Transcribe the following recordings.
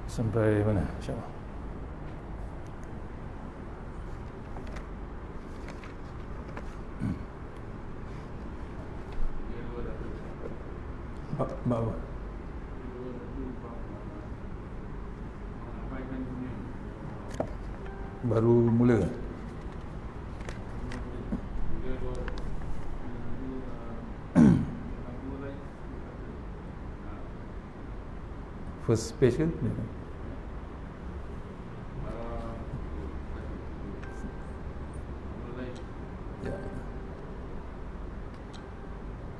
Sampai mana? InsyaAllah. Bab apa? Baru mula. First page ke? Ya.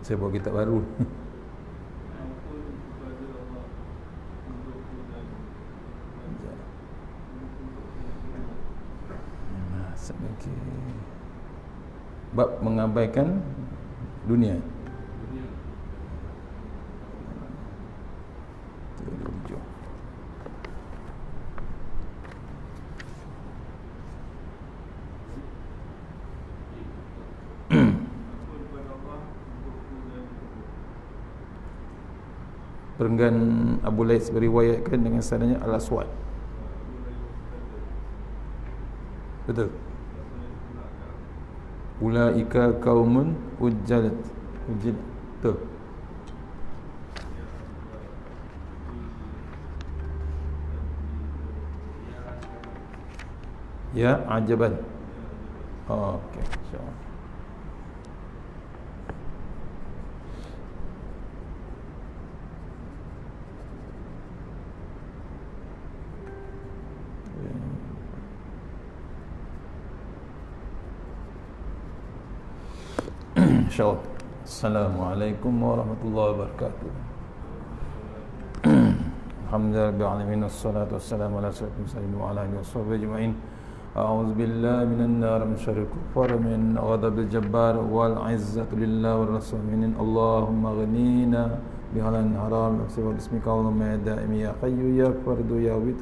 Saya bawa kitab baru. Bab mengabaikan dunia. Perenggan Abu Laits beriwayatkan dengan sanadnya Al-Aswad. Betul. Ulaika qaumun ujjalat. Tuh. Ya ajaban. Oh, okey, insya-Allah. InsyaAllah. Assalamualaikum warahmatullahi wabarakatuh. Alhamdulillahirrahmanirrahim. Wassalatu wassalamu ala sayyidina wa ala alihi washabihi ajma'in. A'udzu billahi minan nar min syarril kufar min ghadabil jabbar wal 'izzatu lillahi war rasul min Allahumma ghnina bihalan haram wa bismika Allahumma ya daim ya hayyu ya fardu ya wid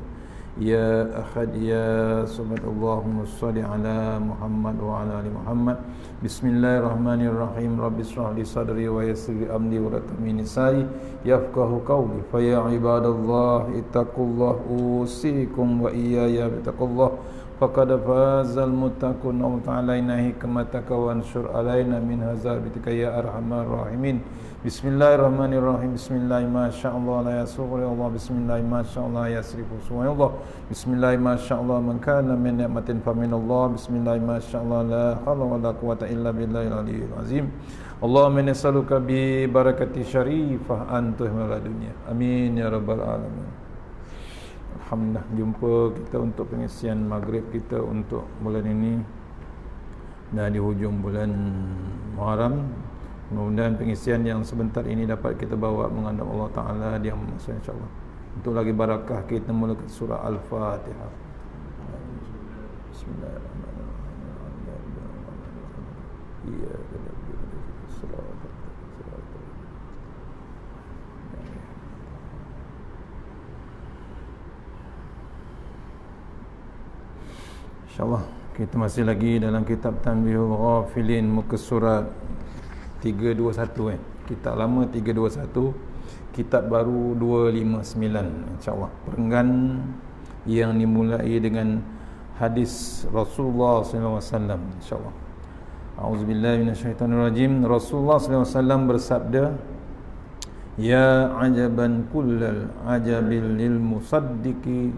ya ahad ya samad. Allahumma shalli ala Muhammad wa ala ali Muhammad. Bismillahirrahmanirrahim. Rabbi shrah li sadri wa yassir li amri wa la tahmini lisani yafqahu qawli. Fa ya ibadallah ittaqullah usikum wa iyaya bittaqullah. Faqad fazal muttaqun wa ta'alaina hikmataka wa anshur alaina min hazabitika ya arhamar rahimin. Bismillahirrahmanirrahim. Bismillah masyaallah la yasughu Allah. Bismillah masyaallah yasrifu subhanallah. Bismillah masyaallah man kana min ni'matin fa min Allah. Bismillah masyaallah la haula wa la quwwata illa billahil aliyyil azim. Allahumma nas'aluka bi barakati syarifah antuhmal dunya. Amin ya rabbal alamin. Alhamdulillah, jumpa kita untuk pengisian maghrib kita untuk bulan ini dan di hujung bulan Muharram. Mudah-mudahan pengisian yang sebentar ini dapat kita bawa mengandung Allah Ta'ala dia maksud insyaAllah. Untuk lagi barakah kita mulakan surah Al-Fatihah. Bismillahirrahmanirrahim. InsyaAllah kita masih lagi dalam kitab Tanbihul Ghafilin, muka surat 321 kitab lama 321, kitab baru 259 insyaAllah. Perenggan yang dimulai dengan hadis Rasulullah SAW insyaAllah. A'udzubillahi minasyaitanirrajim. Rasulullah SAW bersabda, ya ajaban kullal ajabil lil musaddiqi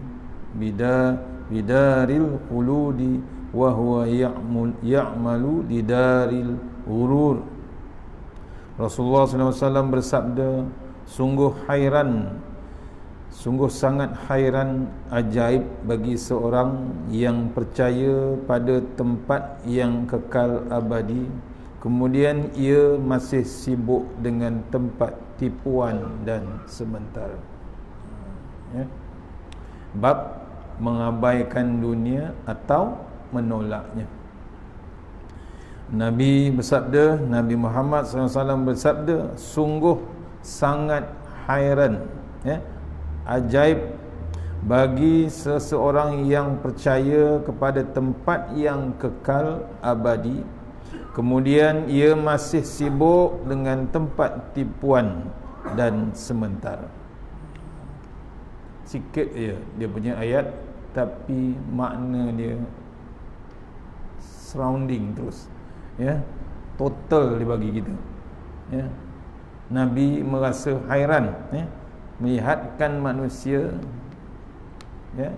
bidaril khuludi wa huwa ya'malu lidaril ghurur. Rasulullah SAW bersabda, sungguh sangat hairan, ajaib bagi seorang yang percaya pada tempat yang kekal abadi Kemudian ia masih sibuk dengan tempat tipuan dan sementara. Ya. Bab mengabaikan dunia atau menolaknya. Nabi bersabda, Nabi Muhammad SAW bersabda, sungguh sangat hairan, ya, ajaib bagi seseorang yang percaya kepada tempat yang kekal abadi, kemudian ia masih sibuk dengan tempat tipuan dan sementara. Sikit je dia punya ayat, tapi makna dia surrounding terus, ya, total dia bagi kita, ya. Nabi merasa hairan, ya, melihatkan manusia, ya,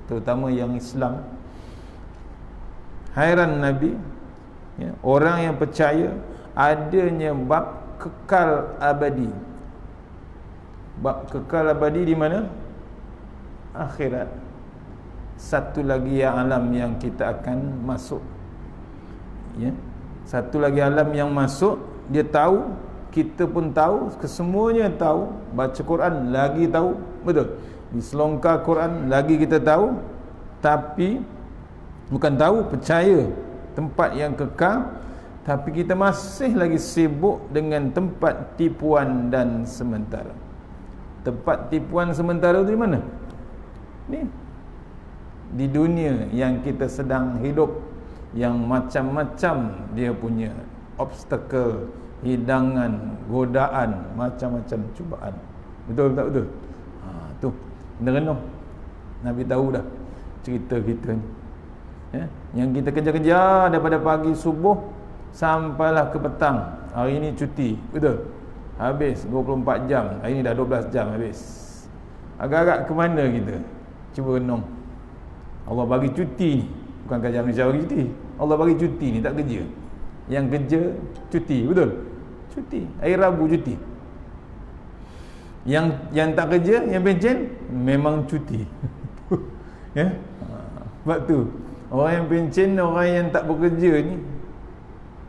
terutama yang Islam. Hairan Nabi, ya, orang yang percaya adanya bab kekal abadi. Bab kekal abadi di mana? Akhirat. Satu lagi yang alam yang kita akan masuk, ya. Satu lagi alam yang masuk, dia tahu, kita pun tahu, kesemuanya tahu. Baca Quran lagi tahu, betul. Diselongkar Quran lagi kita tahu. Tapi bukan tahu, percaya tempat yang kekal, tapi kita masih lagi sibuk dengan tempat tipuan dan sementara. Tempat tipuan sementara itu di mana? Ni, di dunia yang kita sedang hidup, yang macam-macam dia punya obstacle, hidangan, godaan, macam-macam cubaan. Betul tak betul? Tu renung. Nabi tahu dah cerita kita ni, ya? Yang kita kejar-kejar daripada pagi subuh sampailah ke petang. Hari ni cuti, betul? Habis 24 jam. Hari ni dah 12 jam habis. Agak-agak ke mana kita? Cuba renung. Allah bagi cuti ni, bukan kerja manusia bagi cuti. Allah bagi cuti ni, tak kerja. Yang kerja cuti, betul? Cuti. Hari Rabu cuti. Yang tak kerja, yang pencen memang cuti. Ya. Sebab tu orang yang pencen, orang yang tak bekerja ni,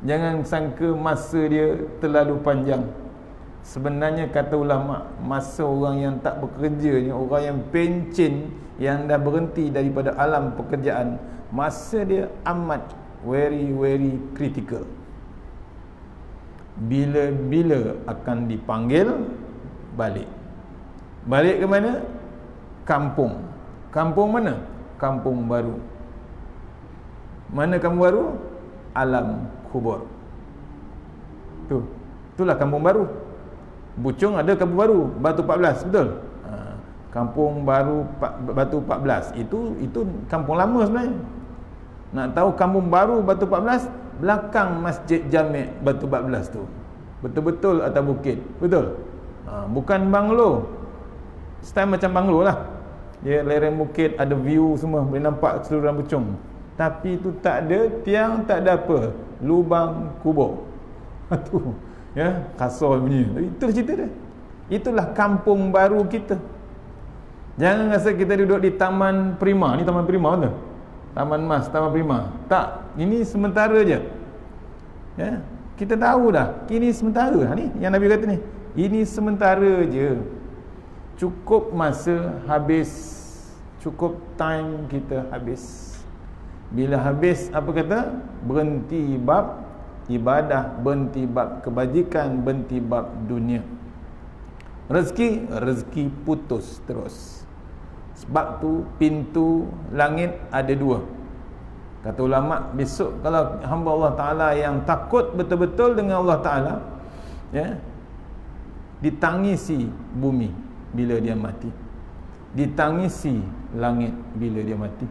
jangan sangka masa dia terlalu panjang. Sebenarnya kata ulama, masa orang yang tak bekerja ni, orang yang pencen, yang dah berhenti daripada alam pekerjaan, masa dia amat very very critical. Bila-bila akan dipanggil balik. Balik ke mana? Kampung. Kampung mana? Kampung baru. Mana kampung baru? Alam kubur. Itulah kampung baru. Bucung ada kampung baru, Batu 14, betul? Kampung baru Batu 14 itu kampung lama sebenarnya. Nak tahu kampung baru Batu 14, belakang Masjid Jami' Batu 14 tu. Betul-betul atas bukit, betul? Bukan banglo. Style macam banglo lah. Dia lereng bukit, ada view semua, boleh nampak keseluruhan Bucung. Tapi itu tak ada tiang, tak ada apa, lubang kubur. Tu, ya, kasar bunyi. Itu cerita dia. Itulah kampung baru kita. Jangan rasa kita duduk di Taman Prima. Ni Taman Prima betul? Taman Mas, Taman Prima. Tak, ini sementara je. Ya, kita tahu dah, ini sementara. Ni yang Nabi kata ni, ini sementara je. Cukup masa habis, cukup time kita habis. Bila habis, apa kata? Berhenti bab ibadah, berhenti bab kebajikan, berhenti bab dunia. Rezeki putus terus. Sebab tu pintu langit ada dua. Kata ulama, besok kalau hamba Allah Ta'ala yang takut betul-betul dengan Allah Ta'ala, ya, ditangisi bumi bila dia mati, ditangisi langit bila dia mati.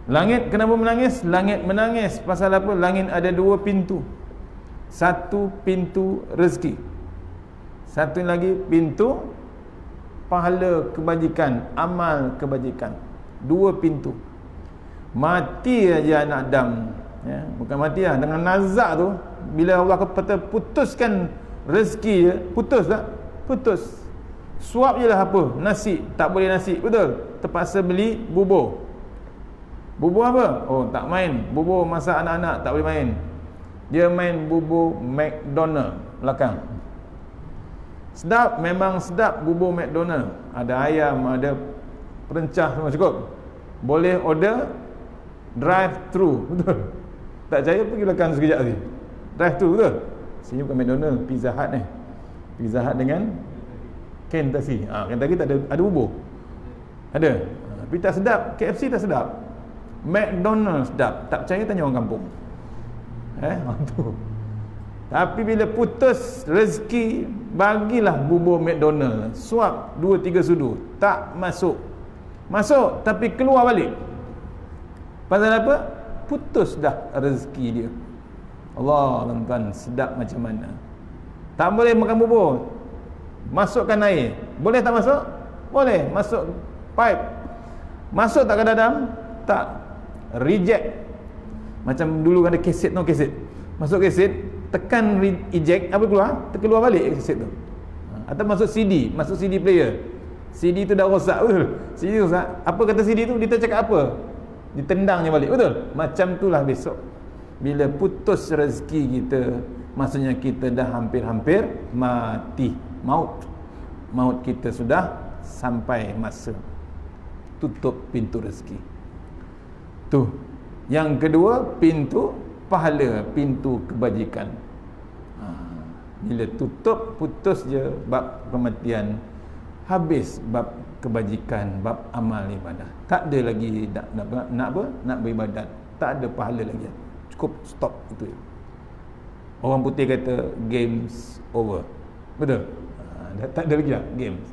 Langit kenapa menangis? Langit menangis pasal apa? Langit ada dua pintu. Satu pintu rezeki, satu lagi pintu pahala kebajikan, amal kebajikan. Dua pintu. Mati aja anak Adam, ya, bukan mati lah, dengan nazak tu, bila Allah kata putuskan rezeki dia, putus tak? Putus. Suap je lah apa? Nasi, tak boleh nasi, betul? Terpaksa beli bubur. Bubur apa? Oh, tak main. Bubur masak anak-anak, tak boleh main. Dia main bubur McDonald belakang. Sedap, memang sedap bubur McDonald. Ada ayam, ada perencah, semua cukup. Boleh order drive thru, betul. Tak percaya pergi belakang sekejap lagi. Drive thru, betul. Sini bukan McDonald, Pizza Hut ni. Pizza Hut dengan Kentucky. Kentucky tak ada bubur. Ada. Tapi tak sedap. KFC tak sedap. McDonald sedap. Tak percaya tanya orang kampung. Tu. Tapi bila putus rezeki, bagilah bubur McDonald. Suap 2-3 sudu. Tak masuk. Masuk tapi keluar balik. Pasal apa? Putus dah rezeki dia. Allah, tuan-tuan, sedap macam mana. Tak boleh makan bubur, masukkan air. Boleh tak masuk? Boleh. Masuk pipe. Masuk tak ke dalam? Tak. Reject. Macam dulu ada kaset, no kaset. Masuk kaset, tekan eject, apa keluar? Terkeluar balik kaset tu. Atau masuk CD, masuk CD player. CD tu dah rosak, betul? CD rosak. Apa kata CD tu? Dia cakap apa? Ditendangnya balik, betul? Macam itulah besok. Bila putus rezeki kita, maksudnya kita dah hampir-hampir mati. Maut kita sudah sampai masa. Tutup pintu rezeki. Tu. Yang kedua, pintu pahala, pintu kebajikan. Bila tutup, putus je bab kematian, habis bab kebajikan, bab amal ibadah. Tak ada lagi nak beribadat. Tak ada pahala lagi. Cukup stop itu. Orang putih kata games over. Betul? Tak ada lagi lah games.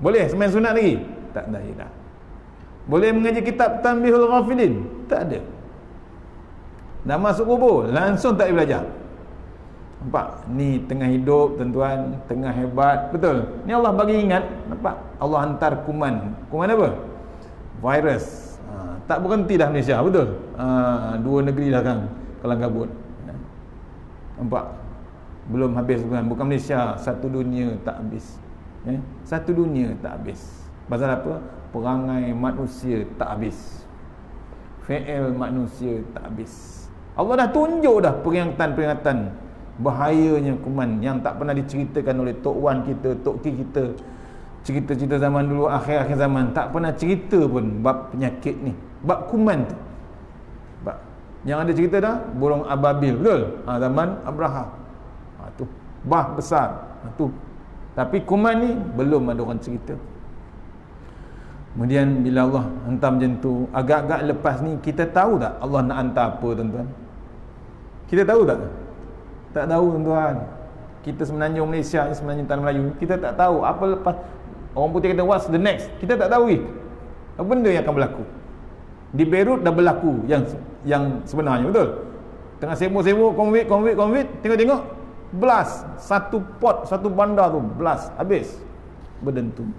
Boleh semain sunat lagi? Tak ada dah. Boleh mengaji kitab Tanbihul Ghafilin? Tak ada. Dah masuk kubur, langsung tak boleh belajar. Nampak? Ni tengah hidup, tuan-tuan, tengah hebat. Betul? Ni Allah bagi ingat. Nampak? Allah hantar kuman. Kuman apa? Virus. Tak berhenti dah Malaysia. Betul? 2 negeri dah kan kelang kabut. Nampak? Belum habis bukan Malaysia, satu dunia tak habis. Satu dunia tak habis. Pasal apa? Perangai manusia tak habis. Fi'il manusia tak habis. Allah dah tunjuk dah peringatan-peringatan bahayanya kuman yang tak pernah diceritakan oleh Tok Wan kita, Tok Ki kita. Cerita-cerita zaman dulu, akhir-akhir zaman, tak pernah cerita pun bab penyakit ni, bab kuman tu. Yang ada cerita dah burung ababil, betul? Zaman Abraha. Tu bah besar. Tu. Tapi kuman ni belum ada orang cerita. Kemudian bila Allah hantar macam tu, agak-agak lepas ni kita tahu tak Allah nak hantar apa, tuan-tuan? Kita tahu tak? Tak tahu, tuan-tuan. Kita semenanjung Malaysia ni, semenanjung tanah Melayu, kita tak tahu apa lepas. Orang putih kata what's the next? Kita tak tahu apa benda yang akan berlaku. Di Beirut dah berlaku yang sebenarnya, betul? Tengah sibuk-sibuk konvit, tengok-tengok blast, satu port, satu bandar tu blast, habis. Berdentum.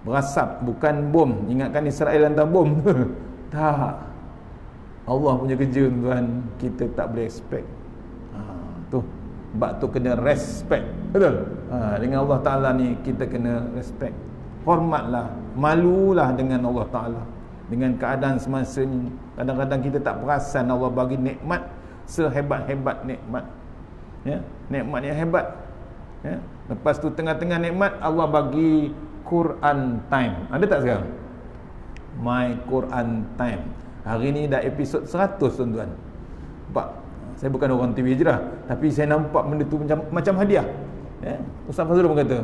Berasap, bukan bom. Ingatkan Israel hantar bom. Tak. Allah punya kerja, tuan, kita tak boleh expect. Tu. Sebab tu kena respect. Betul? Dengan Allah Ta'ala ni kita kena respect. Hormatlah, malulah dengan Allah Ta'ala. Dengan keadaan semasa ni, kadang-kadang kita tak perasan Allah bagi nikmat sehebat-hebat nikmat. Nikmat yang hebat. Lepas tu tengah-tengah nikmat Allah bagi Quran time. Ada tak sekarang? My Quran time. Hari ni dah episod 100, tuan-tuan. Nampak? Saya bukan orang TV je lah, tapi saya nampak benda tu macam hadiah. Ustaz Fazrul pun kata,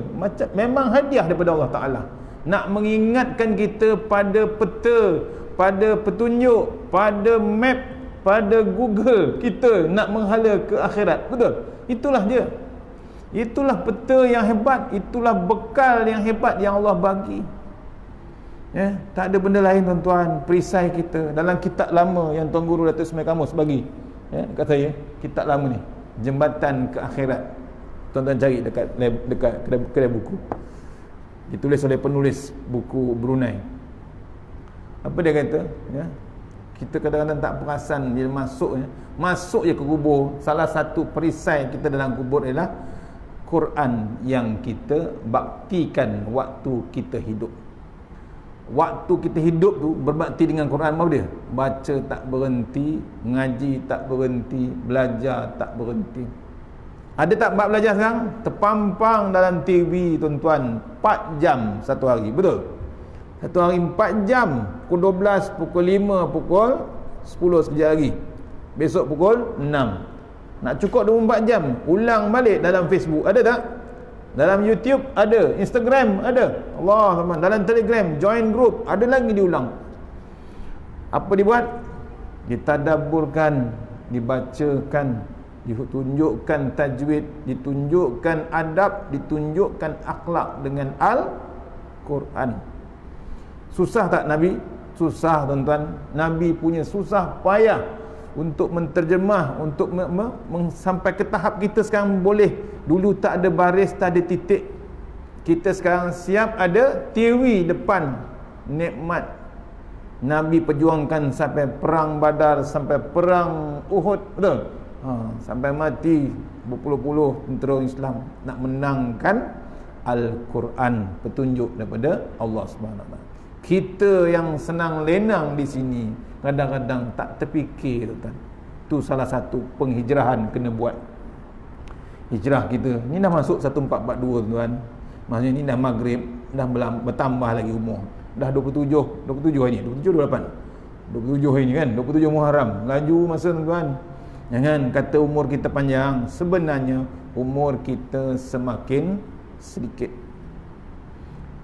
memang hadiah daripada Allah Ta'ala. Nak mengingatkan kita pada peta, pada petunjuk, pada map, pada Google kita nak menghala ke akhirat. Betul? Itulah dia. Itulah peta yang hebat, itulah bekal yang hebat yang Allah bagi. Tak ada benda lain, tuan-tuan. Perisai kita dalam kitab lama yang Tuan Guru Datuk Ismail Kamus bagi dekat saya, kitab lama ni, Jembatan ke Akhirat. Tuan-tuan cari dekat kedai buku. Ditulis oleh penulis buku Brunei. Apa dia kata? Kita kadang-kadang tak perasan bila masuk je ke kubur. Salah satu perisai kita dalam kubur ialah Quran yang kita baktikan waktu kita hidup. waktu kita hidup tu berbakti dengan Quran apa dia? Baca tak berhenti, ngaji tak berhenti, belajar tak berhenti. Ada tak bab belajar sekarang? Terpampang dalam TV tuan-tuan 4 jam satu hari, betul? Satu hari 4 jam, pukul 12, pukul 5, pukul 10 sekejap lagi. Besok pukul 6. Nak cukup 24 jam, ulang balik dalam Facebook, ada tak? Dalam YouTube ada, Instagram ada. Allah, dalam Telegram, join group, ada lagi diulang. Apa dibuat? Ditadaburkan, dibacakan, ditunjukkan tajwid, ditunjukkan adab, ditunjukkan akhlak dengan Al-Quran. Susah tak Nabi? Susah tuan-tuan. Nabi punya susah payah untuk menterjemah, untuk sampai ke tahap kita sekarang boleh. Dulu tak ada baris, tak ada titik. Kita sekarang siap ada teori depan. Nikmat Nabi perjuangkan sampai perang Badar, sampai perang Uhud, betul? Sampai mati berpuluh-puluh tentera Islam nak menangkan Al-Quran, petunjuk daripada Allah SWT. Kita yang senang lenang di sini kadang-kadang tak terfikir, tuan. Tu salah satu penghijrahan kena buat. Hijrah kita ni dah masuk 1442 tuan. Maksudnya ni dah maghrib, dah bertambah lagi umur. Dah 27 hari ni, 27 28. 27 hari ni kan, 27 Muharram. Laju masa tuan. Jangan kata umur kita panjang, sebenarnya umur kita semakin sedikit.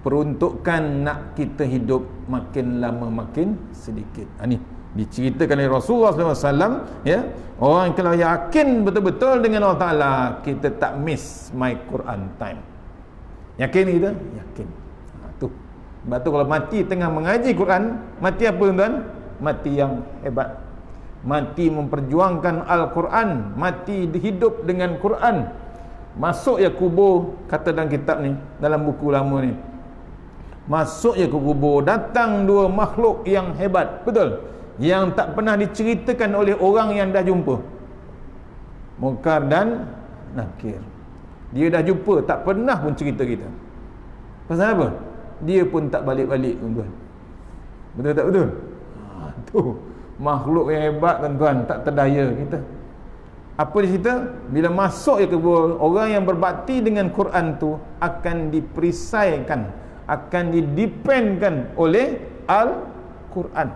Peruntukan nak kita hidup makin lama makin sedikit. Ni diceritakan oleh Rasulullah SAW, ya, orang kalau yakin betul-betul dengan Allah Ta'ala, kita tak miss my Quran time. Yakin kita? Yakin. Tu. Sebab tu kalau mati tengah mengaji Quran, mati apa tuan? Mati yang hebat. Mati memperjuangkan Al-Quran, mati hidup dengan Quran. Masuk ya kubur, kata dalam kitab ni, dalam buku lama ni, masuk ya ke kubur, datang dua makhluk yang hebat, betul? Yang tak pernah diceritakan oleh orang yang dah jumpa. Munkar dan Nakir. Dia dah jumpa, tak pernah pun cerita kita. Pasal apa? Dia pun tak balik-balik, tuan-tuan. Betul tak betul? Tu makhluk yang hebat, tuan-tuan, tak terdaya kita. Apa dia cerita? Bila masuk ya ke kubur, orang yang berbakti dengan Quran tu akan diperisaikan, akan didependkan oleh Al-Quran.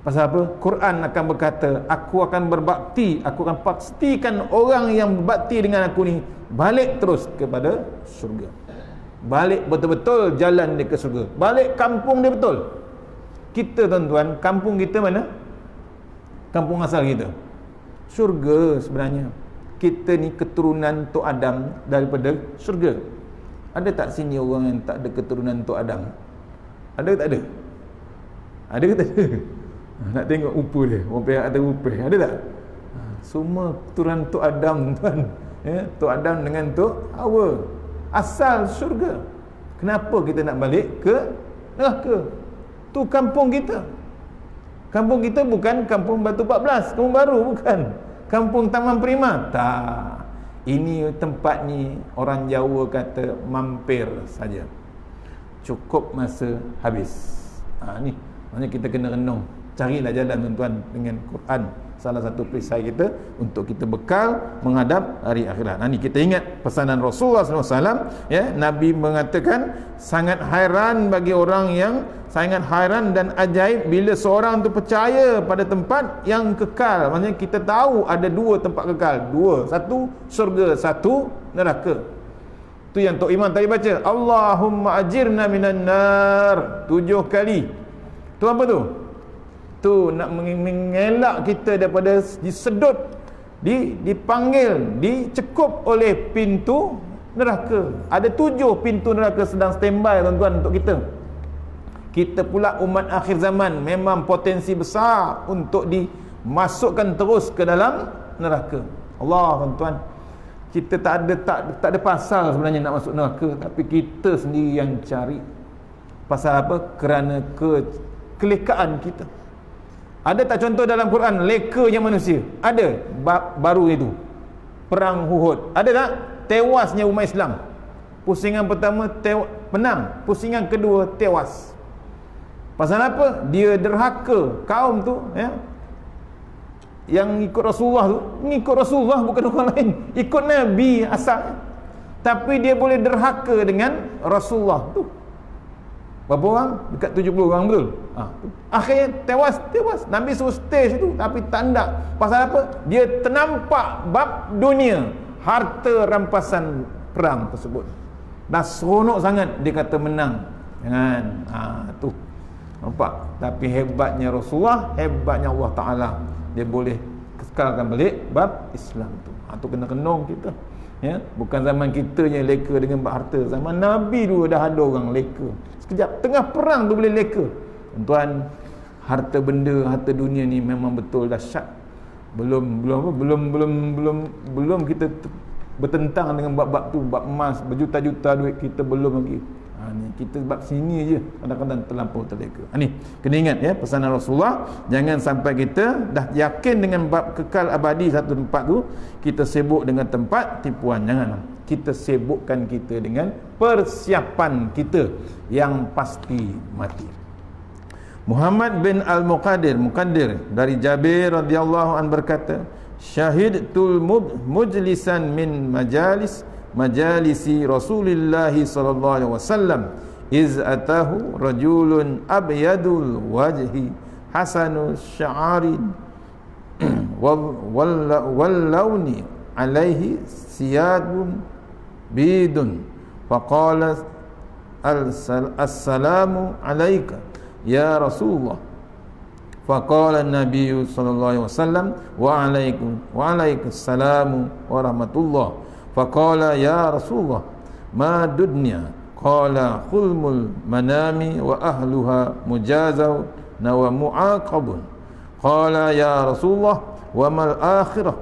Pasal apa? Quran akan berkata, aku akan berbakti, aku akan pastikan orang yang berbakti dengan aku ni balik terus kepada syurga. Balik betul-betul jalan dia ke syurga. Balik kampung dia betul. Kita tuan-tuan, kampung kita mana? Kampung asal kita syurga sebenarnya. Kita ni keturunan Tok Adam daripada syurga. Ada tak sini orang yang tak ada keturunan Tok Adam? Ada ke tak ada? Ada ke tak ada? Nak tengok rupa dia, orang pihak ada rupa, ada tak? Semua keturunan Tok Adam, tuan, ya? Tok Adam dengan Tok Hawa, asal syurga. Kenapa kita nak balik ke neraka? Tu kampung kita. Kampung kita bukan kampung Batu 14, kampung baru, bukan kampung Taman Prima, tak. Ini tempat ni orang Jawa kata mampir saja, cukup masa habis. Ni maknanya kita kena renung. Carilah jalan tuan-tuan dengan Quran, salah satu perisai kita untuk kita bekal menghadap hari akhirat. Ni kita ingat pesanan Rasulullah SAW, ya, Nabi mengatakan sangat hairan bagi orang yang sangat hairan dan ajaib bila seorang tu percaya pada tempat yang kekal. Maksudnya kita tahu ada dua tempat kekal, dua, satu syurga, satu neraka. Tu yang Tok Iman tadi baca, Allahumma ajirna minan nar 7 kali. Tu apa tu? Tu nak mengelak kita daripada disedut, dipanggil, dicekup oleh pintu neraka. Ada 7 pintu neraka sedang standby tuan-tuan untuk kita. Kita pula umat akhir zaman memang potensi besar untuk dimasukkan terus ke dalam neraka. Allah, tuan-tuan, kita tak ada pasal sebenarnya nak masuk neraka, tapi kita sendiri yang cari. Pasal apa? Kerana kelekaan kita. Ada tak contoh dalam Quran lekanya manusia? Ada. Bab baru itu, perang Uhud. Ada tak? Tewasnya umat Islam. Pusingan pertama menang, pusingan kedua tewas. Pasal apa? Dia derhaka kaum tu, ya. Yang ikut Rasulullah tu, ikut Rasulullah bukan orang lain, ikut Nabi asal. Tapi dia boleh derhaka dengan Rasulullah tu. Berapa orang? Dekat 70 orang, betul? Akhirnya tewas. Nabi suruh stay situ, tapi tak nak. Pasal apa? Dia ternampak bab dunia, harta rampasan perang tersebut. Dah seronok sangat, dia kata menang. Kan? Tu. Nampak? Tapi hebatnya Rasulullah, hebatnya Allah Ta'ala. Dia boleh kekalkan balik bab Islam tu. Tu kena kenong kita. Ya, bukan zaman kita yang leka dengan bab harta. Zaman Nabi dulu dah ada orang leka. Sekejap tengah perang tu boleh leka. Tuan, harta benda, harta dunia ni memang betul dahsyat. Belum kita bertentang dengan bab-bab tu, bab emas berjuta-juta duit kita belum lagi. Ni kita bab sini je kadang-kadang terlampau terleka. Ni kena ingat ya, pesanan Rasulullah, jangan sampai kita dah yakin dengan bab kekal abadi satu tempat tu, kita sibuk dengan tempat tipuan. Jangan. Kita sibukkan kita dengan persiapan kita yang pasti mati. Muhammad bin Al-Muqaddir dari Jabir radhiyallahu an berkata, syahidtul mujlisan min majalisi Rasulullah sallallahu alaihi wasallam iz atahu rajulun abyadul wajhi hasanul sya'ari wal launi alaihi siyadun bidun faqala assalamu alayka ya Rasulullah. Faqala an-nabiy sallallahu alaihi wasallam wa alaikussalamu wa rahmatullah. Faqala ya Rasulullah ma dunya? Qala khulmul manami wa ahluha mujazaw wa mu'aqabun. Qala ya Rasulullah wa mal akhirah?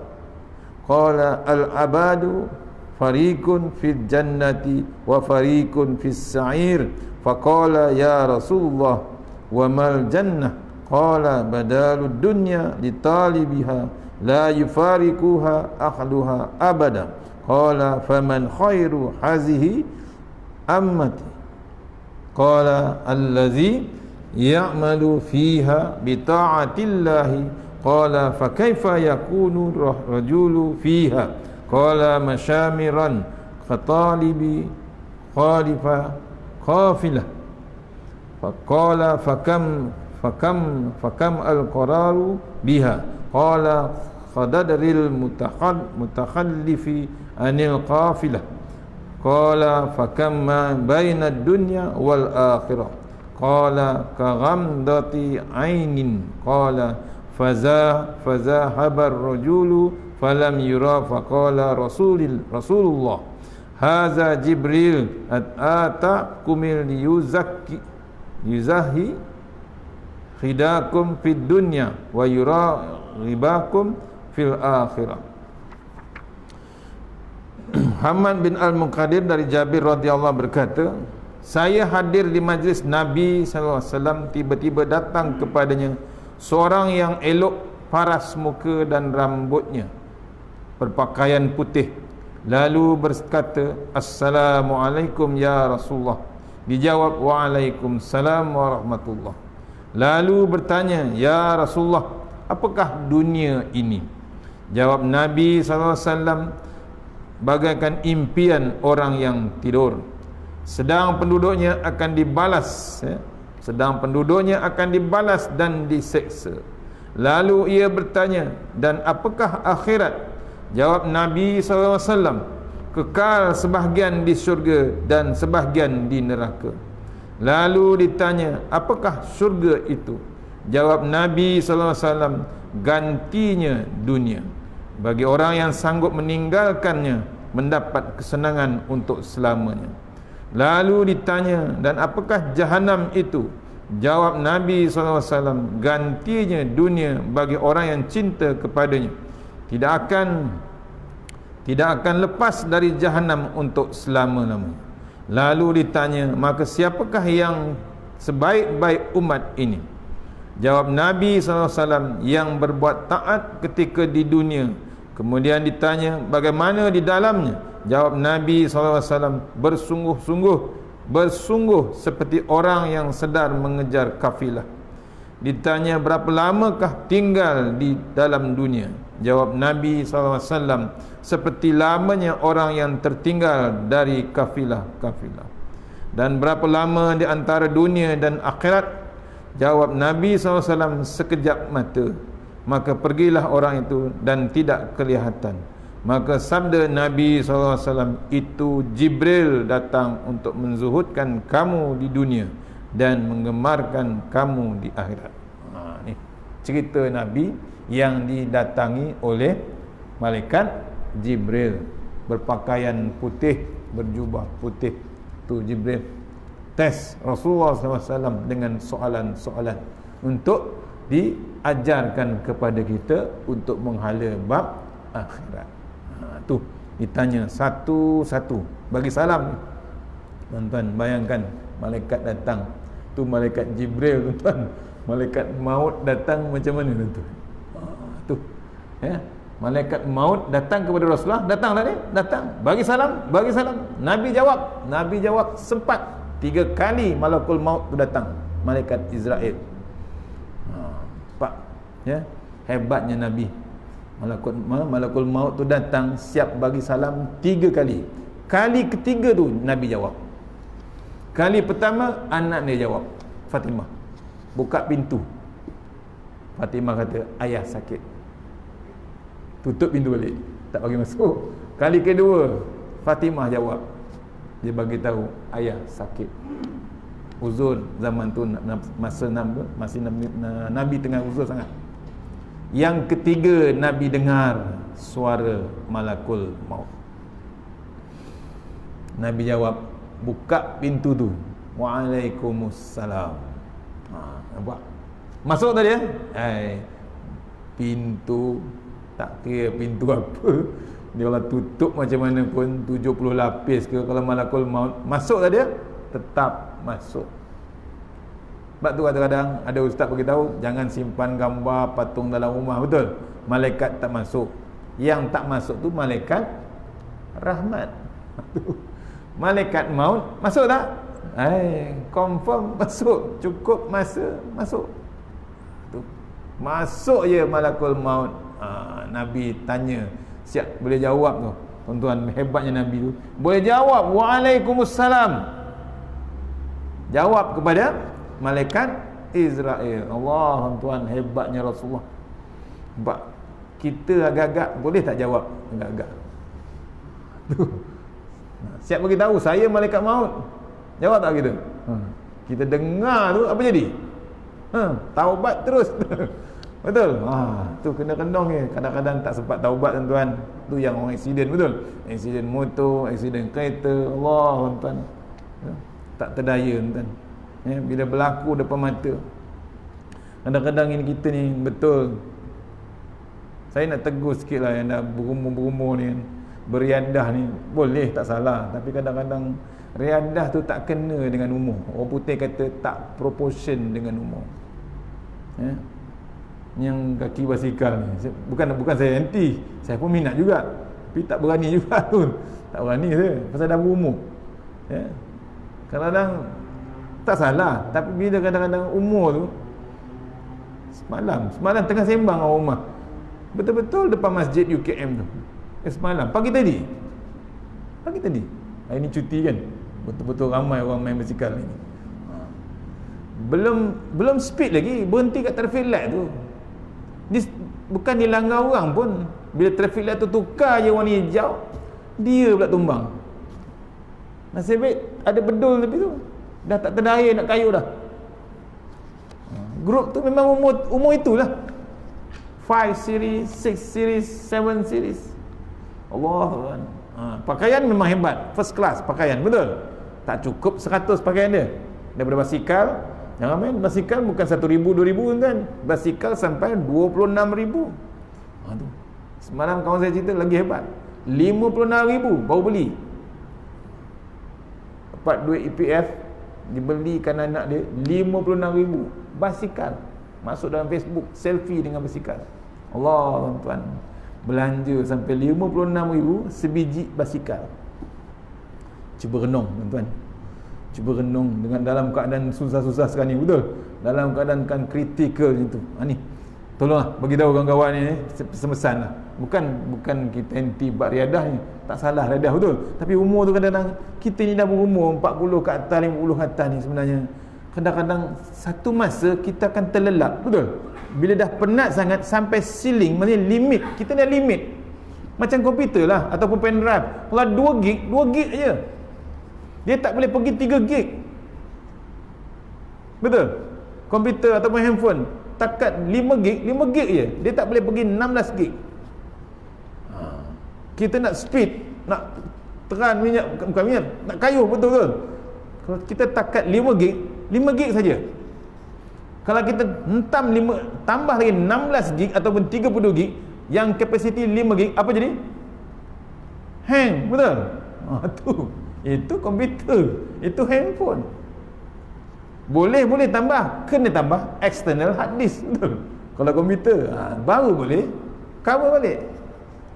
Qala al-abadu fariqun fil jannati wa fariqun fis sa'ir. Faqala ya Rasulullah wa mal jannah? Qala badalud dunya li talibiha la yufariquha ahluha abada. Qala faman khairu hazihi ammati? Qala allazi ya'malu fiha bi ta'atillahi. Qala fa kaifa yakunu rajulu fiha? Qala masyamiran khatalibi khalifa qafilah. Faqala fakam al-qararu biha? Qala khadadril mutakhallifi anil qafilah. Qala fakam ma baina ad-dunya wal akhirah? Qala ka ghamdati ainin. Qala fazahabar rajulu falam yura. Faqala Rasulullah haza Jibril atakumil yuzahi khidakum fid dunya wa yuraghibakum fil akhirah. Muhammad bin Al-Muqaddir dari Jabir radhiyallahu berkata, saya hadir di majlis Nabi sallallahu alaihi wasallam, tiba-tiba datang kepadanya seorang yang elok paras muka dan rambutnya, berpakaian putih, lalu berkata, assalamualaikum ya Rasulullah. Dijawab, waalaikumsalam warahmatullah. Lalu bertanya, ya Rasulullah, apakah dunia ini? Jawab Nabi SAW, bagaikan impian orang yang tidur, sedang penduduknya akan dibalas dan diseksa. Lalu ia bertanya, dan apakah akhirat? Jawab Nabi SAW, kekal sebahagian di syurga dan sebahagian di neraka. Lalu ditanya, apakah syurga itu? Jawab Nabi SAW, gantinya dunia. Bagi orang yang sanggup meninggalkannya, mendapat kesenangan untuk selamanya. Lalu ditanya, dan apakah jahanam itu? Jawab Nabi SAW, gantinya dunia bagi orang yang cinta kepadanya. Tidak akan lepas dari jahanam untuk selama-lamanya. Lalu ditanya, maka siapakah yang sebaik-baik umat ini? Jawab Nabi SAW, yang berbuat taat ketika di dunia. Kemudian ditanya, bagaimana di dalamnya? Jawab Nabi SAW, bersungguh-sungguh bersungguh seperti orang yang sedang mengejar kafilah. Ditanya berapa lamakah tinggal di dalam dunia? Jawab Nabi SAW, seperti lamanya orang yang tertinggal dari kafilah-kafilah. Dan berapa lama di antara dunia dan akhirat? Jawab Nabi SAW, sekejap mata. Maka pergilah orang itu dan tidak kelihatan. Maka sabda Nabi SAW, itu Jibril datang untuk menzuhudkan kamu di dunia dan menggemarkan kamu di akhirat. Ni cerita Nabi yang didatangi oleh malaikat Jibril, berpakaian putih, berjubah putih. Tu Jibril tes Rasulullah SAW dengan soalan-soalan untuk diajarkan kepada kita untuk menghala bab akhirat. Tu ditanya satu-satu. Bagi salam ni, tuan-tuan bayangkan malaikat datang. Tu malaikat Jibril, tuan-tuan. Malaikat maut datang macam mana, tuan-tuan? Tu ya, malaikat maut datang kepada Rasulullah. Datang tak dia? Datang. Bagi salam, bagi salam. Nabi jawab sempat 3 kali malakul maut tu datang. Malaikat Israel. Pak, ya, hebatnya Nabi. Malakul maut tu datang, siap bagi salam 3 kali. Kali ketiga tu Nabi jawab. Kali pertama anak dia jawab, Fatimah. Buka pintu. Fatimah kata, ayah sakit. Tutup pintu balik, tak bagi masuk. Kali kedua Fatimah jawab. Dia bagi tahu ayah sakit. Uzur zaman tu, masa Nabi tengah uzur sangat. Yang ketiga Nabi dengar suara malakul maut. Nabi jawab, buka pintu tu. Waalaikumsalam. Nampak? Masuk tadi ya? Pintu, tak kira pintu apa, dia Allah tutup macam mana pun 70 lapis ke, kalau malakul maut masuk tadi ya, tetap masuk. Sebab tu kadang-kadang ada ustaz beritahu, jangan simpan gambar patung dalam rumah. Betul? Malaikat tak masuk. Yang tak masuk tu malaikat rahmat. Malaikat maut masuk tak? Confirm masuk. Cukup masa masuk. Tu. Masuk je malakul maut. Nabi tanya, siap boleh jawab tu. Tuan-tuan, hebatnya Nabi tu. Boleh jawab, waalaikumsalam. Jawab kepada malaikat Israel. Allah, tuan, hebatnya Rasulullah. Sebab kita agak-agak boleh tak jawab? Agak-agak. Siap bagi tahu, saya malaikat maut. Jawab tak kita? Kita dengar tu apa jadi? Taubat terus. Betul? Tu kena kendong ni. Kadang-kadang tak sempat taubat, tuan-tuan. Tu yang orang aksiden, betul? Aksiden motor, aksiden kereta. Allah, tuan-tuan. Tak terdaya, tuan-tuan. Bila berlaku depan mata. Kadang-kadang ini kita ni betul. Saya nak tegur sikit lah yang dah berumur-berumur ni, beriadah ni. Boleh, tak salah. Tapi kadang-kadang riadah tu tak kena dengan umur. Orang putih kata tak proportion dengan umur. Yang kaki basikal ni, bukan saya anti, saya pun minat juga, tapi tak berani juga tu. Tak berani saya, pasal dah berumur. Kadang-kadang tak salah, tapi bila kadang-kadang umur tu, semalam tengah sembang orang rumah, betul-betul depan masjid UKM tu. Semalam pagi tadi hari ni cuti kan, betul-betul ramai orang main basikal ni. Belum speed lagi, berhenti kat traffic light tu. Bukan dilanggar orang pun, bila traffic light tu tukar je warna hijau, dia pula tumbang. Nasib baik ada bedul tepi tu, dah tak terdaya nak kayuh dah. Grup tu memang umur itulah, 5 series, 6 series, 7 series. Allah, pakaian memang hebat, first class pakaian, betul? Tak cukup 100 pakaian dia. Daripada basikal, jangan main, basikal bukan 1,000, 2,000 kan, basikal sampai 26,000. Tu. Semalam kawan saya cerita lagi hebat, 56,000 baru beli. Dapat duit EPF, dibelikan anak dia 56,000 basikal. Masuk dalam Facebook, selfie dengan basikal. Allah, tuan-tuan, belanja sampai 56,000 sebiji basikal. Cuba renung, tuan-tuan. Cuba renung dengan dalam keadaan susah-susah sekarang ni, betul? Dalam keadaan kan kritikal macam tu. Ni tolonglah bagi tahu kawan-kawan ni, semesan lah. Bukan kita anti bab riadah ni. Tak salah riadah, betul. Tapi umur tu kadang-kadang kita ni dah berumur 40 ke atas, 50 ke atas ni sebenarnya. Kadang-kadang satu masa kita akan terlelap, betul? Bila dah penat sangat sampai ceiling, maksudnya limit. Kita dah limit. Macam komputer lah ataupun pen drive. Kalau 2 gig je. Dia tak boleh pergi 3 gig. Betul? Komputer ataupun handphone takat 5 gig je. Dia tak boleh pergi 16 gig. Kita nak speed, nak teran minyak, bukan minyak, nak kayuh betul-betul. Kalau kita takat 5 gig saja. Kalau kita hentam 5 tambah lagi 16 gig ataupun 32 gig yang kapasiti 5 gig, apa jadi? Hang, betul? Itu komputer, itu handphone. Boleh tambah, kena tambah external hard disk, betul? Kalau komputer, baru boleh cover balik.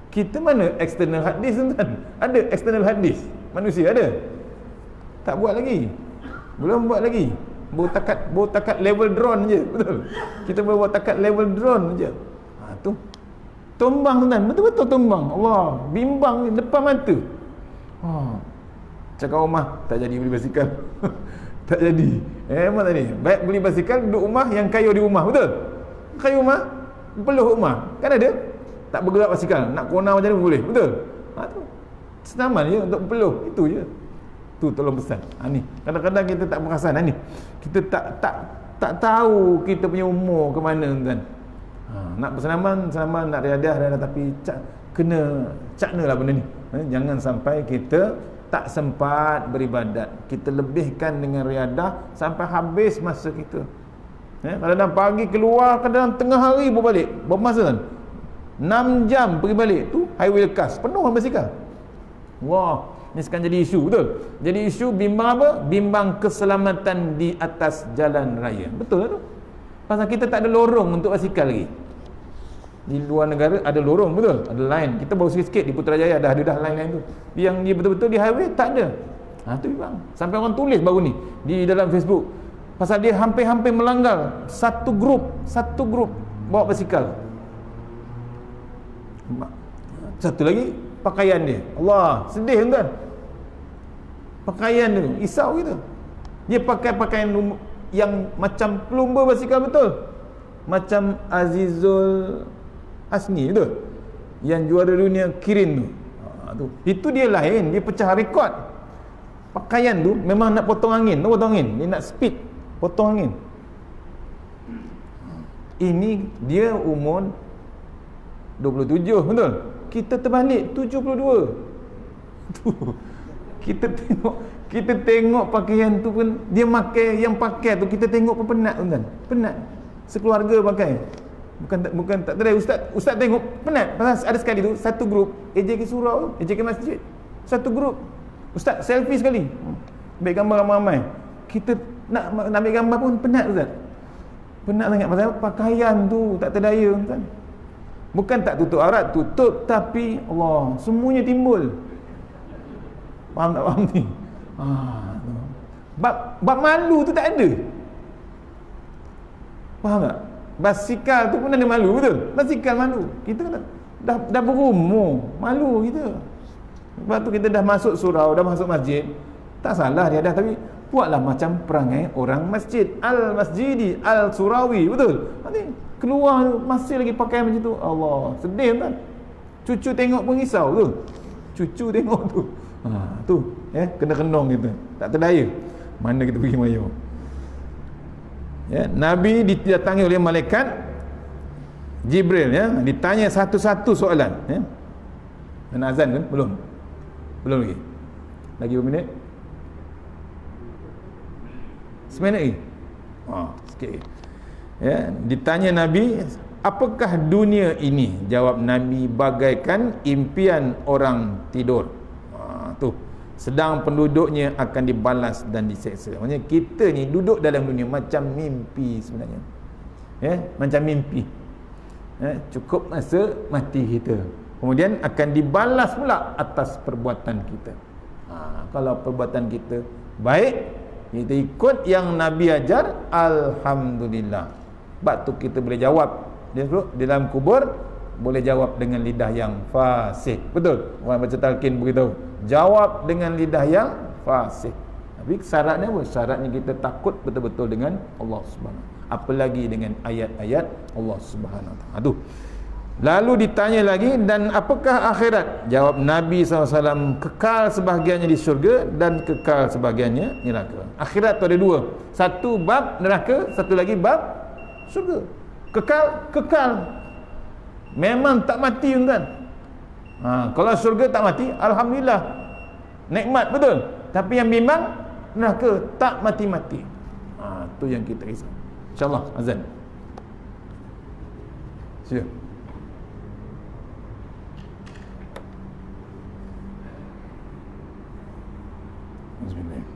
Kita mana external hard disk, tuan? Ada external hard disk? Manusia ada? Tak buat lagi. Belum buat lagi. Baru takat level drone je, betul? Kita baru buat takat level drone je. Tu tumbang, tuan, betul-betul tumbang. Allah, bimbang depan mata. Cakap rumah tak jadi beli basikal. Tak jadi. Memang tadi baik beli basikal, duduk rumah, yang kayuh di rumah, betul? Kayuh rumah, peluh rumah, kan ada? Tak bergerak basikal, nak corner macam mana boleh, betul? Tu senaman je untuk peluh, itu je. Tu tolong pesan. Ni kadang-kadang kita tak perasan. Ni kita tak tahu kita punya umur ke mana, tuan. Nak bersenaman, nak riadah, tapi kena caknalah benda ni. Jangan sampai kita tak sempat beribadat. Kita lebihkan dengan riadah sampai habis masa kita. Kadang-kadang pagi keluar, kadang-kadang tengah hari berbalik. Berapa masa, kan? 6 jam pergi balik. Tu highway lekas, penuh basikal. Wah, ni sekarang jadi isu, betul? Jadi isu bimbang apa? Bimbang keselamatan di atas jalan raya. Betul lah tu. Pasal kita tak ada lorong untuk basikal lagi. Di luar negara ada lorong, betul? Ada line. Kita baru sikit-sikit di Putrajaya dah ada line-line tu. Yang dia betul-betul di highway tak ada. Tu bimbang. Sampai orang tulis baru ni di dalam Facebook. Pasal dia hampir-hampir melanggar satu grup bawa basikal. Satu lagi pakaian dia. Allah, sedih, tuan. Pakaian dia risau kita. Dia pakai pakaian yang macam pelumba basikal, betul? Macam Azizul Hasni, betul? Yang juara dunia Kirin tu. Itu dia lain, dia pecah rekod. Pakaian tu memang nak potong angin, dia nak speed potong angin. Ini dia umur 27, betul? Kita terbalik 72. Tu kita tengok pakaian tu pun dia pakai tu, kita tengok pun penat, tuan. Penat. Sekeluarga pakai. Bukan tak tadi ustaz tengok penat. Pasal ada sekali tu satu grup AJK surau, AJK masjid. Satu grup ustaz selfie sekali. Ambil gambar ramai-ramai. Kita nak ambil gambar pun penat, ustaz. Penat sangat pasal pakaian tu tak terdaya, tuan. Bukan tak tutup aurat, tutup, tapi Allah, semuanya timbul. Faham tak faham ni? Bab malu tu tak ada. Faham tak? Basikal tu pun ada malu, betul? Basikal malu. Kita dah berumur, malu kita. Sebab tu kita dah masuk surau, dah masuk masjid. Tak salah dia dah, tapi buatlah macam perangai orang masjid. Al-Masjidi Al-Surawi, betul? Nanti keluar masih lagi pakai macam tu. Allah, sedih, kan? Cucu tengok pun risau tu. Cucu tengok tu. Tu, kena kenong kita. Tak terdaya. Mana kita pergi mayu. Nabi didatangi oleh malaikat Jibril, ditanya satu-satu soalan. Dan azan kan? Belum lagi. Lagi berapa minit? 9 minit lagi. Sikit lagi. Ditanya Nabi, apakah dunia ini? Jawab Nabi, bagaikan impian orang tidur. Tu, sedang penduduknya akan dibalas dan diseksa. Maksudnya kita ni duduk dalam dunia macam mimpi sebenarnya. Macam mimpi. Cukup masa mati kita, kemudian akan dibalas pula atas perbuatan kita. Kalau perbuatan kita baik, Kita ikut yang Nabi ajar, alhamdulillah. Sebab tu kita boleh jawab dia di dalam kubur, boleh jawab dengan lidah yang fasih. Betul? Orang baca talqin beritahu, jawab dengan lidah yang fasih. Tapi syaratnya apa? Syaratnya kita takut betul-betul dengan Allah Subhanahu. Apalagi dengan ayat-ayat Allah Subhanahu Wa Taala. Lalu ditanya lagi, dan apakah akhirat? Jawab Nabi SAW, kekal sebahagiannya di syurga dan kekal sebahagiannya di neraka. Akhirat tu ada dua. Satu bab neraka, satu lagi bab syurga. Kekal. Memang tak mati kan? Kalau syurga tak mati, alhamdulillah. Nikmat betul. Tapi yang bimbang neraka tak mati-mati. Tu yang kita risau. InsyaAllah azan. Siap. Bismillah.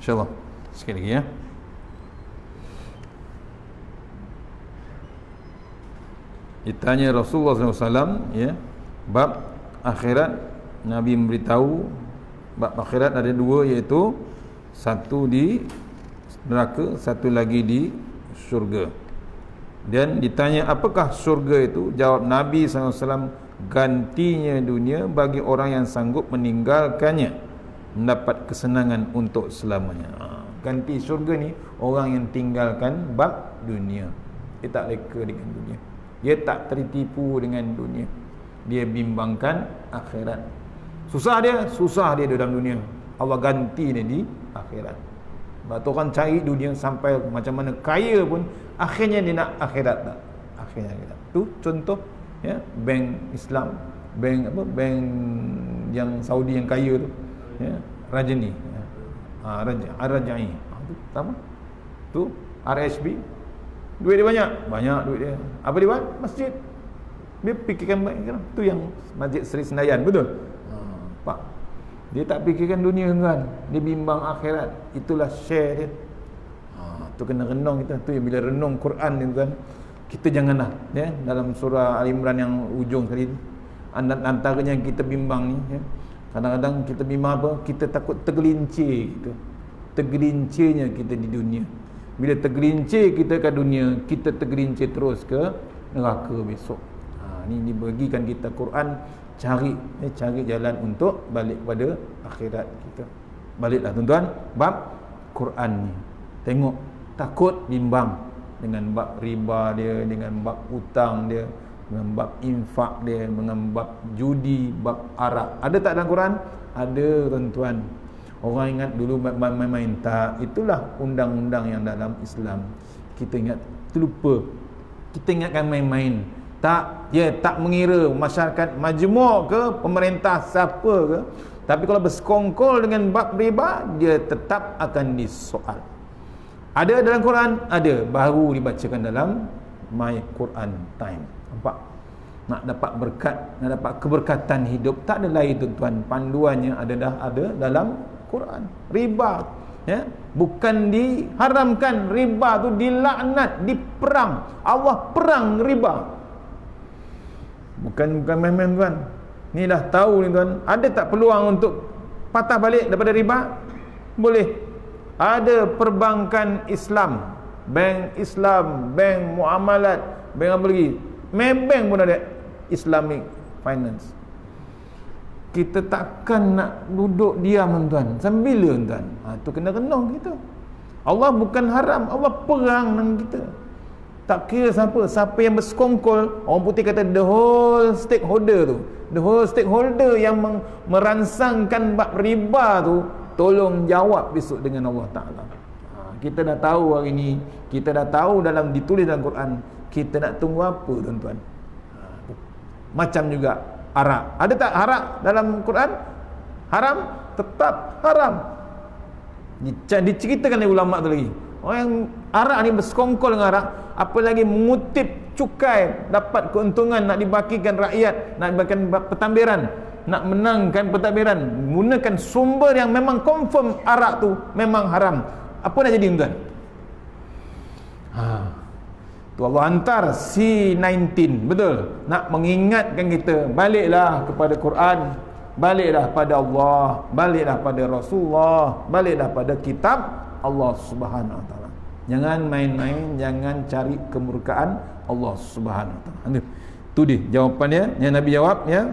InsyaAllah. Sikit lagi ya. Ditanya Rasulullah SAW ya, bab akhirat. Nabi memberitahu bab akhirat ada dua, iaitu satu di neraka, satu lagi di syurga. Dan ditanya apakah syurga itu, jawab Nabi SAW, gantinya dunia bagi orang yang sanggup meninggalkannya mendapat kesenangan untuk selamanya. Ganti syurga ni orang yang tinggalkan bab dunia. Dia tak leka dengan dunia, dia tak tertipu dengan dunia, dia bimbangkan akhirat. Susah dia dalam dunia, Allah ganti dia di akhirat. Sebab tu orang cari dunia sampai macam mana kaya pun, akhirnya dia nak akhirat tak? Akhirnya akhirat. Tu contoh ya, bank Islam, bank yang Saudi yang kaya tu ya, Rajani ya. Rajai tu sama tu, RSB, duit dia banyak duit dia. Apa dia buat? Masjid. Dia fikirkan baik kan? Tu yang Masjid Seri Senayan, betul? Pak, dia tak fikirkan dunia kan, dia bimbang akhirat. Itulah share dia. Tu kena renung kita. Tu yang bila renung Quran ni kan, kita janganlah ya, dalam surah Al-Imran yang ujung tadi, antaranya kita bimbang ni ya. Kadang-kadang kita bimbang apa? Kita takut tergelincir kita. Tergelincirnya kita di dunia. Bila tergelincir kita ke dunia, kita tergelincir terus ke neraka besok. Ni dibagikan kita Quran, cari jalan untuk balik pada akhirat kita. Baliklah tuan-tuan, bab Quran ni. Tengok, takut bimbang dengan bab riba dia, dengan bab hutang dia, dengan bab infak dia, dengan bab judi, bab arak. Ada tak dalam Quran? Ada tuan-tuan. Orang ingat dulu main-main, tak. Itulah undang-undang yang dalam Islam. Kita ingat, terlupa. Kita ingatkan main-main. Tak, dia tak mengira masyarakat majmuk ke, pemerintah siapa ke. Tapi kalau bersekongkol dengan bab riba, dia tetap akan disoal. Ada dalam Quran? Ada. Baru dibacakan dalam My Quran Time. Nampak? Nak dapat berkat, nak dapat keberkatan hidup, tak ada lain tuan-tuan. Panduannya ada dalam Quran. Riba ya, bukan diharamkan, riba tu dilaknat, diperang. Allah perang riba. Bukan main-main tuan. Ni dah tahu ni tuan. Ada tak peluang untuk patah balik daripada riba? Boleh. Ada perbankan Islam, bank Islam, bank muamalat, bank apa lagi? Maybank pun ada Islamic Finance. Kita takkan nak duduk diam tuan. Sambil tuan. Tu kena renung kita. Allah bukan haram, Allah perang dengan kita. Tak kira siapa yang bersekongkol. Orang putih kata the whole stakeholder tu. The whole stakeholder yang merangsangkan bab riba tu, tolong jawab besok dengan Allah Ta'ala. Kita dah tahu hari ni, kita dah tahu dalam ditulis dalam Quran. Kita nak tunggu apa tuan-tuan? Macam juga arak. Ada tak arak dalam Quran? Haram? Tetap haram. Diceritakan oleh ulama tu lagi. Orang yang arak ni bersekongkol dengan arak, apalagi mengutip cukai, dapat keuntungan, nak dibagikan rakyat, nak dibagikan pentadbiran, nak menangkan pentadbiran, gunakan sumber yang memang confirm arak tu memang haram. Apa nak jadi tuan? Tu Allah hantar C19, betul? Nak mengingatkan kita, baliklah kepada Quran, baliklah pada Allah, baliklah pada Rasulullah, baliklah pada kitab Allah Subhanahu Wa Taala. Jangan main-main, jangan cari kemurkaan Allah Subhanahu Wa Taala. Itu dia jawapannya yang Nabi jawab ya.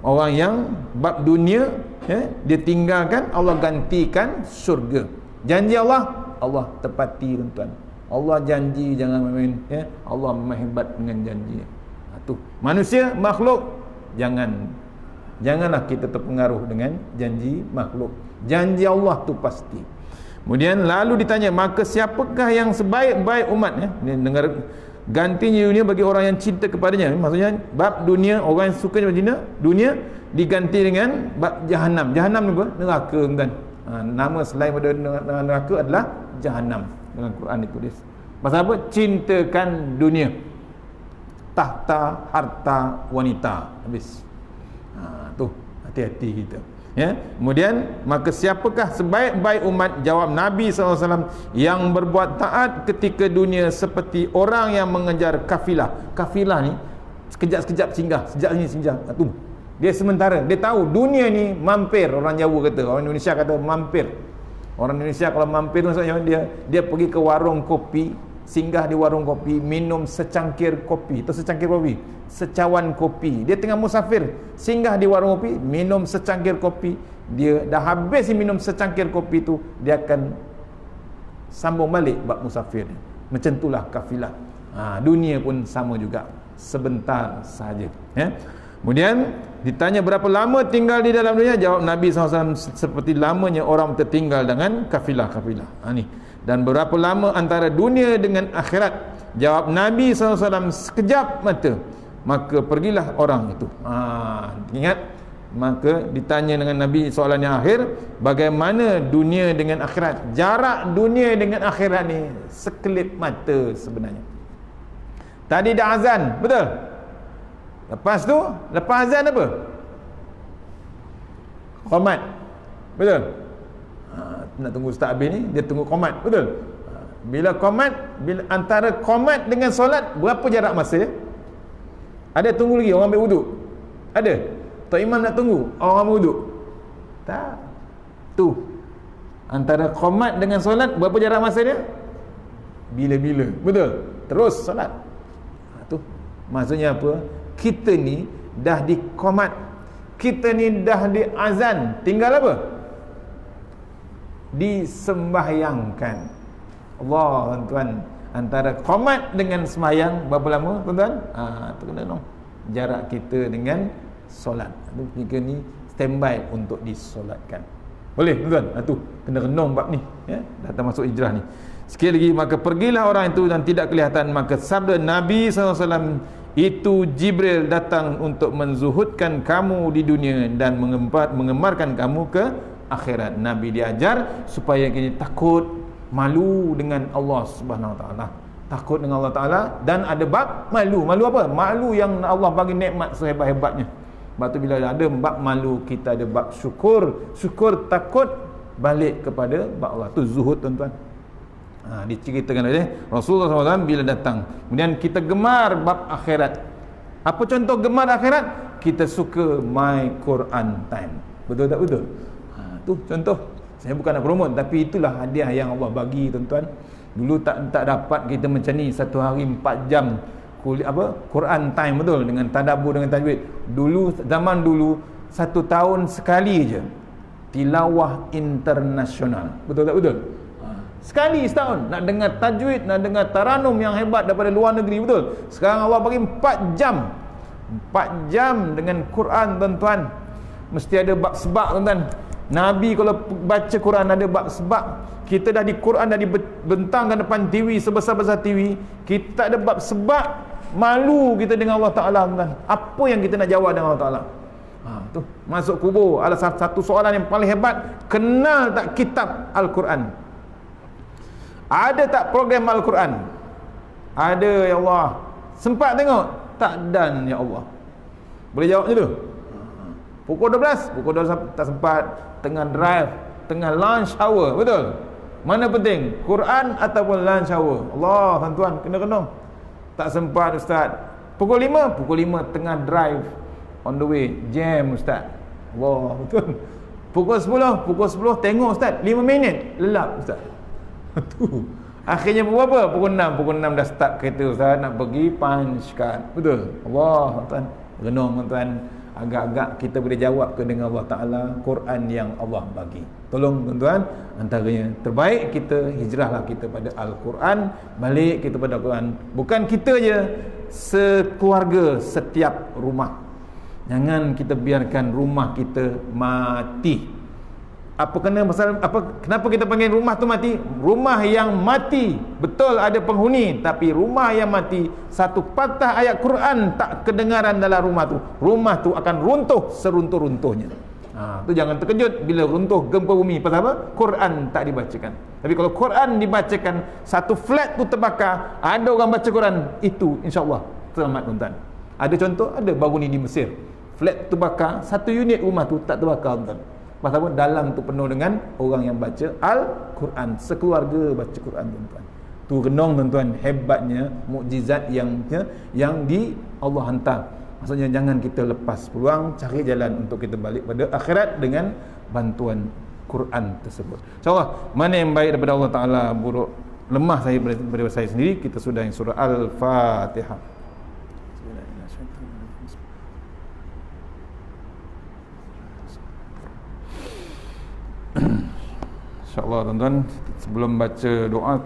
Orang yang bab dunia ya, dia tinggalkan, Allah gantikan syurga. Janji Allah, Allah tepati tuan-tuan. Allah janji, jangan main-main ya. Allah hebat dengan janji. Tu manusia, makhluk, janganlah kita terpengaruh dengan janji makhluk. Janji Allah tu pasti. Kemudian lalu ditanya, maka siapakah yang sebaik-baik umat ya? Ni dengar, gantinya dunia bagi orang yang cinta kepadanya. Maksudnya bab dunia, orang yang suka dunia diganti dengan bab jahanam. Jahanam ni apa? Neraka kan. Nama selain pada neraka adalah jahanam. Dalam Quran ditulis. Pasal apa? Cintakan dunia. Tahta, harta, wanita. Habis. Tu hati-hati kita. Ya. Kemudian maka siapakah sebaik-baik umat? Jawab Nabi SAW, yang berbuat taat ketika dunia seperti orang yang mengejar kafilah. Kafilah ni sekejap-sekejap singgah, sekejap ni singgah. Tu. Dia sementara, dia tahu dunia ni mampir. Orang Jawa kata, orang Indonesia kata mampir. Orang Indonesia kalau mampir tu maksudnya dia pergi ke warung kopi singgah di warung kopi, minum secangkir kopi atau secangkir kopi, secawan kopi. Dia tengah musafir, singgah di warung kopi, minum secangkir kopi. Dia dah habis minum secangkir kopi tu, dia akan sambung balik bab musafir dia. Macam itulah kafilah. Dunia pun sama juga, sebentar saja. Kemudian ditanya berapa lama tinggal di dalam dunia, jawab Nabi SAW, seperti lamanya orang tertinggal dengan kafilah-kafilah. Ni. Dan berapa lama antara dunia dengan akhirat, jawab Nabi SAW, sekejap mata. Maka pergilah orang itu. Ingat, maka ditanya dengan Nabi soalan yang akhir, bagaimana dunia dengan akhirat? Jarak dunia dengan akhirat ni sekelip mata sebenarnya. Tadi dah azan, betul? Lepas azan apa? Qomat, betul? Nak tunggu Ustaz habis ni, dia tunggu qomat, betul? Bila antara qomat dengan solat, berapa jarak masa dia? Ada tunggu lagi orang ambil wuduk? Ada? Tok Imam nak tunggu orang ambil wuduk? Tak. Tu antara qomat dengan solat, berapa jarak masa dia? Bila-bila, betul? Terus solat. Tu maksudnya apa? Kita ni dah di qomat, kita ni dah di azan, tinggal apa? Disembahyangkan. Allah, tuan-tuan, antara qomat dengan sembahyang berapa lama, tuan-tuan? Tu kena dong. Jarak kita dengan solat. Kita ni standby untuk disolatkan. Boleh, tuan-tuan? Tu kena renung bab ni, ya? Datang masuk hijrah ni. Sekali lagi, maka pergilah orang itu dan tidak kelihatan. Maka sabda Nabi SAW, itu Jibril datang untuk menzuhudkan kamu di dunia dan mengemarkan kamu ke akhirat. Nabi diajar supaya kita takut, malu dengan Allah Subhanahu Wa Taala, takut dengan Allah Taala, dan ada bab malu. Malu apa? Malu yang Allah bagi nikmat sehebat-hebatnya. Sebab tu bila ada bab malu, kita ada bab syukur. Syukur, takut, balik kepada bab Allah. Tu zuhud, tuan-tuan. Diceritakan oleh Rasulullah SAW bila datang. Kemudian kita gemar bab akhirat. Apa contoh gemar akhirat? Kita suka my Quran time. Betul tak betul? Tu contoh. Saya bukan nak promote, tapi itulah hadiah yang Allah bagi, tuan-tuan. Dulu tak dapat kita macam ni, satu hari 4 jam Quran time, betul, dengan tadabbur, dengan tajwid. Zaman dulu 1 tahun sekali je tilawah internasional. Betul tak betul? Sekali setahun nak dengar tajwid, nak dengar taranum yang hebat daripada luar negeri, betul? Sekarang Allah bagi 4 jam. 4 jam dengan Quran, tuan-tuan. Mesti ada bab sebab, tuan-tuan. Nabi kalau baca Quran ada bab sebab. Kita dah di Quran dah dibentangkan depan TV, sebesar-besar TV. Kita ada bab sebab. Malu kita dengan Allah Ta'ala, tuan-tuan. Apa yang kita nak jawab dengan Allah Ta'ala? Tu masuk kubur, ada satu soalan yang paling hebat. Kenal tak kitab Al-Quran? Ada tak program Al-Quran? Ada, ya Allah. Sempat tengok? Tak, dan ya Allah. Boleh jawab je tu? Pukul 12 tak sempat. Tengah drive, tengah lunch hour, betul? Mana penting? Quran ataupun lunch hour? Allah, tuan-tuan, kena renung. Tak sempat, Ustaz. Pukul 5 tengah drive, on the way, jam, Ustaz. Allah, betul? Pukul 10 tengok, Ustaz, 5 minit lelap, Ustaz. Tu. Akhirnya pukul 6 dah start kereta, Ustaz, nak pergi punch card. Betul? Allah, tuan, renung, tuan. Agak-agak kita boleh jawab ke dengan Allah Ta'ala Quran yang Allah bagi. Tolong, tuan-tuan, antaranya terbaik kita hijrahlah kita pada Al-Quran, balik kita pada Al-Quran. Bukan kita je, sekeluarga, setiap rumah. Jangan kita biarkan rumah kita mati. Kenapa kita panggil rumah tu mati? Rumah yang mati, betul ada penghuni, tapi rumah yang mati, satu patah ayat Quran tak kedengaran dalam rumah tu akan runtuh seruntuh-runtuhnya. Tu jangan terkejut bila runtuh gempa bumi. Pasal apa? Quran tak dibacakan. Tapi kalau Quran dibacakan, satu flat tu terbakar, ada orang baca Quran, itu insya-Allah selamat, tuan-tuan. Ada contoh, ada baru ni di Mesir, flat terbakar, satu unit rumah tu tak terbakar, tuan-tuan. Pasal apa? Dalam tu penuh dengan orang yang baca Al-Quran, sekeluarga baca Quran, tuan-tuan. Tu renung, tuan-tuan, hebatnya mukjizat yang di Allah hantar. Maksudnya jangan kita lepas peluang, cari jalan untuk kita balik pada akhirat dengan bantuan Quran tersebut. InsyaAllah, mana yang baik daripada Allah Ta'ala, buruk lemah saya daripada saya sendiri, kita sudah yang surah Al-Fatihah. InsyaAllah tuan-tuan, sebelum baca doa,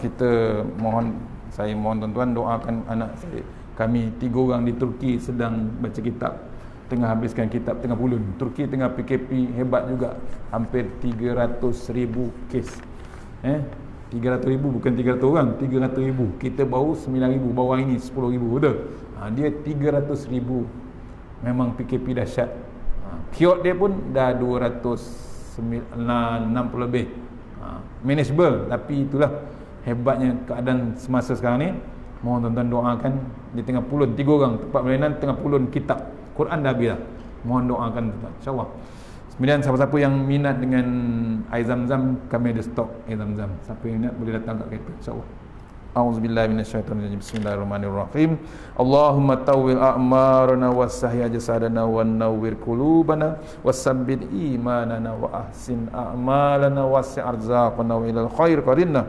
saya mohon tuan-tuan doakan anak saya. Kami 3 orang di Turki sedang baca kitab, tengah habiskan kitab tengah pulun. Turki tengah PKP hebat juga, hampir 300,000 kes. 300,000 bukan 300 orang, 300,000. Kita baru 9,000, bawah ini 10,000, betul? Dia 300,000. Memang PKP dahsyat. Kiot dia pun dah 260 lebih. Manageable, tapi itulah hebatnya keadaan semasa sekarang ni. Mohon tuan-tuan doakan, di tengah pulun 3 orang tempat pelayanan, tengah pulun kitab Quran dah habis dah. Mohon doakan tuan-tuan, insya-Allah. Kemudian siapa-siapa yang minat dengan air zam-zam, kami ada stok air zam-zam. Siapa yang minat boleh datang kat kereta, insya-Allah. A'udzubillahi minasyaitonirrajim. Bismillahirrahmanirrahim. Allahumma tawwil a'marana wassahya jasadana wan nawwir qulubana wasabbit imanana wa ahsin a'malana wasi' arzaqana wa ilal khair qarinna.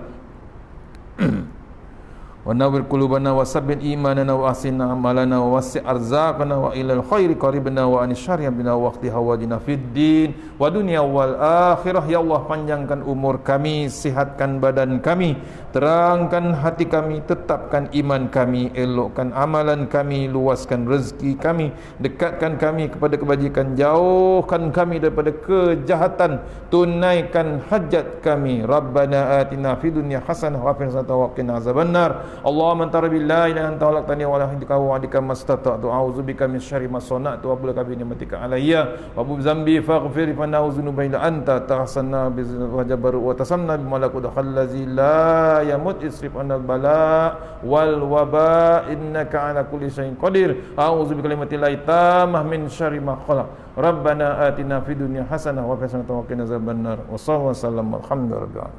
Wa nawwir qulubana wasabbit imanana wa ahsin a'malana wa wasi' arzaqana wa ilal khairi qaribna wa anis syarri bina waqti hawajina fid din wa dunya wal akhirah. Ya Allah, panjangkan umur kami, sihatkan badan kami, terangkan hati kami, tetapkan iman kami, elokkan amalan kami, luaskan rezeki kami, dekatkan kami kepada kebajikan, jauhkan kami daripada kejahatan, tunaikan hajat kami. Rabbana atina fid dunya hasanah wa fil akhirati wa qina azabannar. Allahumma anta rabbi la ilaha anta khalaqtani wa la ilaha wa adika mastata'tu a'udzubika min syarri ma sana'tu wa bula bi ni'matika alayya wa bu zambi faghfir fa na'udzunuba illa anta tahsanna bi wajabaru wa tasamna bi malakut khallazi la yamut isrif anal bala wal waba innaka ala kulli syai'in qadir. A'udzubika kalimati la tamah min syarri ma khalaq. Rabbana atina fid dunya hasanah wa fil akhirati wa qina azabannar. Wa sallallahu alaihi wasallam. Alhamdulillah.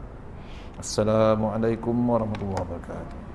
Assalamualaikum warahmatullahi wabarakatuh.